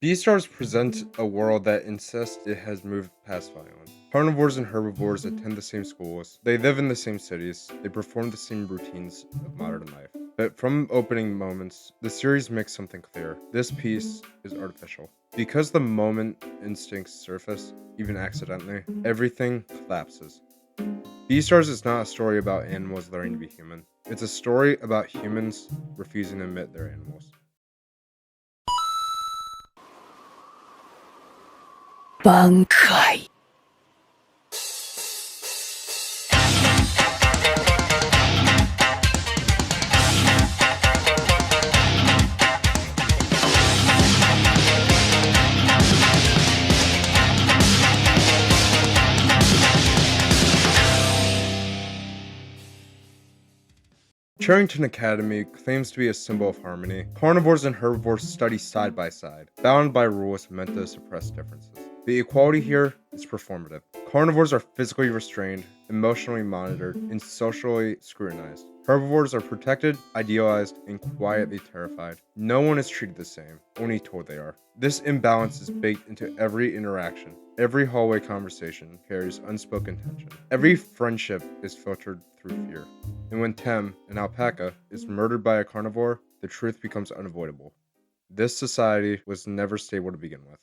BEASTARS presents a world that insists it has moved past violence. Carnivores and herbivores attend the same schools, they live in the same cities, they perform the same routines of modern life. But from opening moments, the series makes something clear. This piece is artificial. Because the moment instincts surface, even accidentally, everything collapses. BEASTARS is not a story about animals learning to be human. It's a story about humans refusing to admit they're animals. 挽回。Charrington Academy claims to be a symbol of harmony. Carnivores and herbivores study side by side, bound by rules meant to suppress differences. The equality here is performative. Carnivores are physically restrained, emotionally monitored, and socially scrutinized. Herbivores are protected, idealized, and quietly terrified. No one is treated the same, only told they are. This imbalance is baked into every interaction. Every hallway conversation carries unspoken tension. Every friendship is filtered through fear. And when Tem, an alpaca, is murdered by a carnivore, the truth becomes unavoidable. This society was never stable to begin with.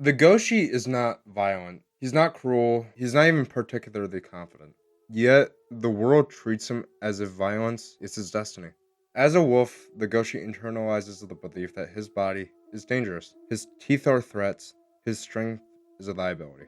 Legoshi is not violent. He's not cruel. He's not even particularly confident. Yet, the world treats him as if violence is his destiny. As a wolf, Legoshi internalizes the belief that his body is dangerous. His teeth are threats. His strength is a liability.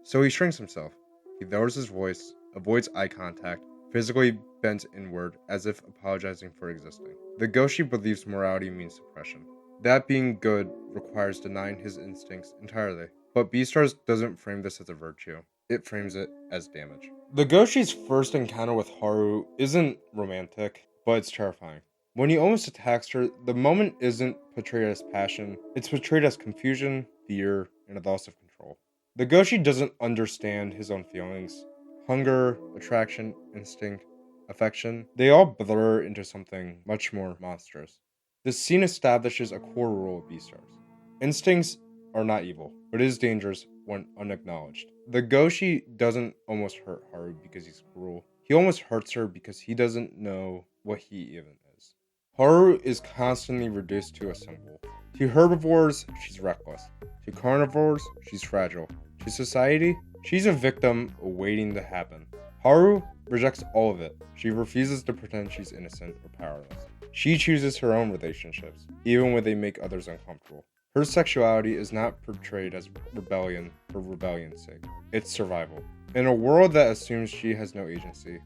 So he shrinks himself. He lowers his voice, avoids eye contact, physically bends inward as if apologizing for existing. Legoshi believes morality means suppression. That being good requires denying his instincts entirely. But BEASTARS doesn't frame this as a virtue, it frames it as damage. Legoshi's first encounter with Haru isn't romantic, but it's terrifying. When he almost attacks her, the moment isn't portrayed as passion, it's portrayed as confusion, fear, and a loss of control. Legoshi doesn't understand his own feelings. Hunger, attraction, instinct, affection, they all blur into something much more monstrous. This scene establishes a core rule of BEASTARS. Instincts are not evil, but it is dangerous when unacknowledged. Legoshi doesn't almost hurt Haru because he's cruel. He almost hurts her because he doesn't know what he even is. Haru is constantly reduced to a symbol. To herbivores, she's reckless. To carnivores, she's fragile. To society, she's a victim waiting to happen. Haru rejects all of it. She refuses to pretend she's innocent or powerless. She chooses her own relationships, even when they make others uncomfortable. Her sexuality is not portrayed as rebellion for rebellion's sake. It's survival. In a world that assumes she has no agency,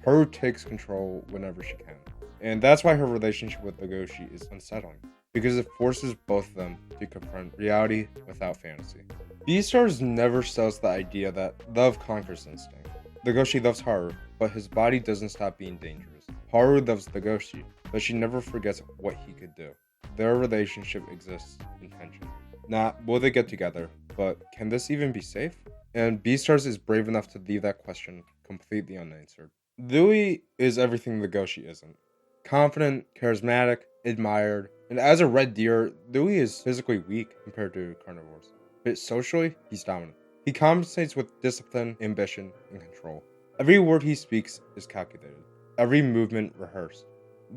Haru takes control whenever she can. And that's why her relationship with Legoshi is unsettling, because it forces both of them to confront reality without fantasy. BEASTARS never sells the idea that love conquers instinct. Legoshi loves Haru, but his body doesn't stop being dangerous. Haru loves Legoshi, but she never forgets what he could do. Their relationship exists in tension. Not will they get together, but can this even be safe? And BEASTARS is brave enough to leave that question completely unanswered. Louis is everything Legoshi isn't. Confident, charismatic, admired, and as a red deer, Louis is physically weak compared to carnivores. But socially, he's dominant. He compensates with discipline, ambition, and control. Every word he speaks is calculated, every movement rehearsed.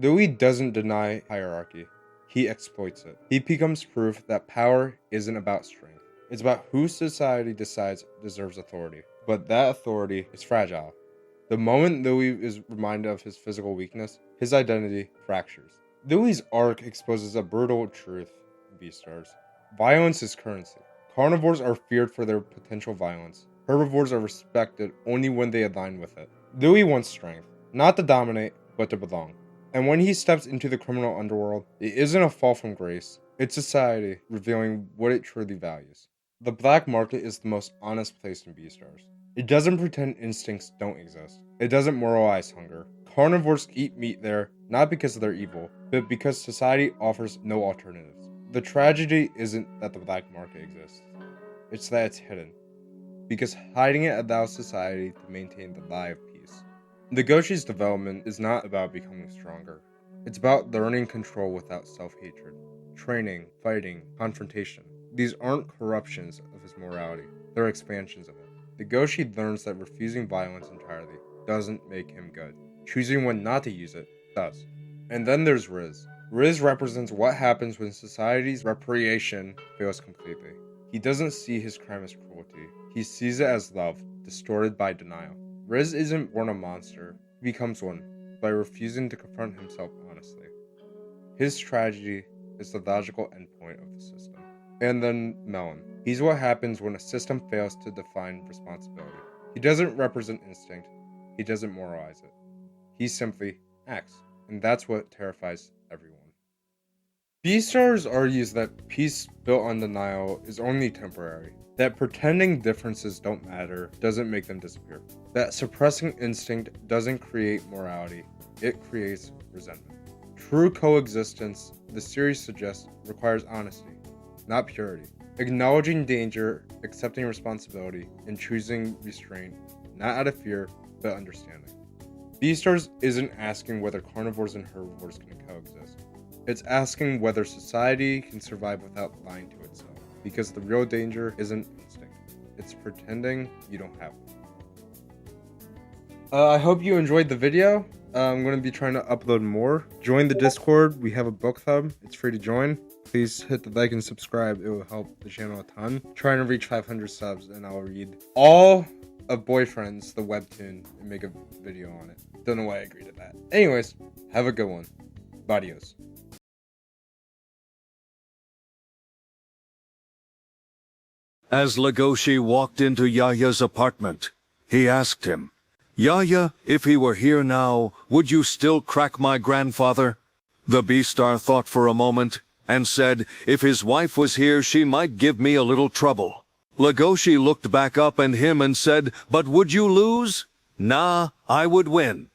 Louis doesn't deny hierarchy, he exploits it. He becomes proof that power isn't about strength. It's about who society decides deserves authority. But that authority is fragile. The moment Louis is reminded of his physical weakness, his identity fractures. Louis' arc exposes a brutal truth in BEASTARS. Violence is currency. Carnivores are feared for their potential violence. Herbivores are respected only when they align with it. Louis wants strength, not to dominate, but to belong. And when he steps into the criminal underworld, it isn't a fall from grace, it's society revealing what it truly values. The black market is the most honest place in BEASTARS. It doesn't pretend instincts don't exist. It doesn't moralize hunger. Carnivores eat meat there, not because they're evil, but because society offers no alternatives. The tragedy isn't that the black market exists, it's that it's hidden. Because hiding it allows society to maintain the lie of peace. Legoshi's development is not about becoming stronger. It's about learning control without self-hatred. training, fighting, confrontation. These aren't corruptions of his morality, they're expansions of it. Legoshi learns that refusing violence entirely doesn't make him good. Choosing when not to use it does. And then there's Riz. Riz represents what happens when society's reparation fails completely. He doesn't see his crime as cruelty. He sees it as love, distorted by denial. Riz isn't born a monster, he becomes one by refusing to confront himself honestly. His tragedy is the logical endpoint of the system. And then Melon. He's what happens when a system fails to define responsibility. He doesn't represent instinct, he doesn't moralize it. He simply acts, and that's what terrifies everyone. BEASTARS argues that peace built on denial is only temporary, that pretending differences don't matter doesn't make them disappear, that suppressing instinct doesn't create morality, it creates resentment. True coexistence, the series suggests, requires honesty, not purity. Acknowledging danger, accepting responsibility, and choosing restraint, not out of fear, but understanding. BEASTARS isn't asking whether carnivores and herbivores can coexist. It's asking whether society can survive without lying to itself. Because the real danger isn't instinct. It's pretending you don't have one. I hope you enjoyed the video. I'm going to be trying to upload more. Join the Discord. We have a book club. It's free to join. Please hit the like and subscribe. It will help the channel a ton. Trying to reach 500 subs and I'll read all of Boyfriends, the webtoon, and make a video on it. Don't know why I agreed to that. Anyways, have a good one. Adios. As Legoshi walked into Yaya's apartment, he asked him, "Yaya, if he were here now, would you still crack my grandfather?" The Beastar thought for a moment, and said, "If his wife was here, she might give me a little trouble." Legoshi looked back up at him and said, "But would you lose?" "Nah, I would win."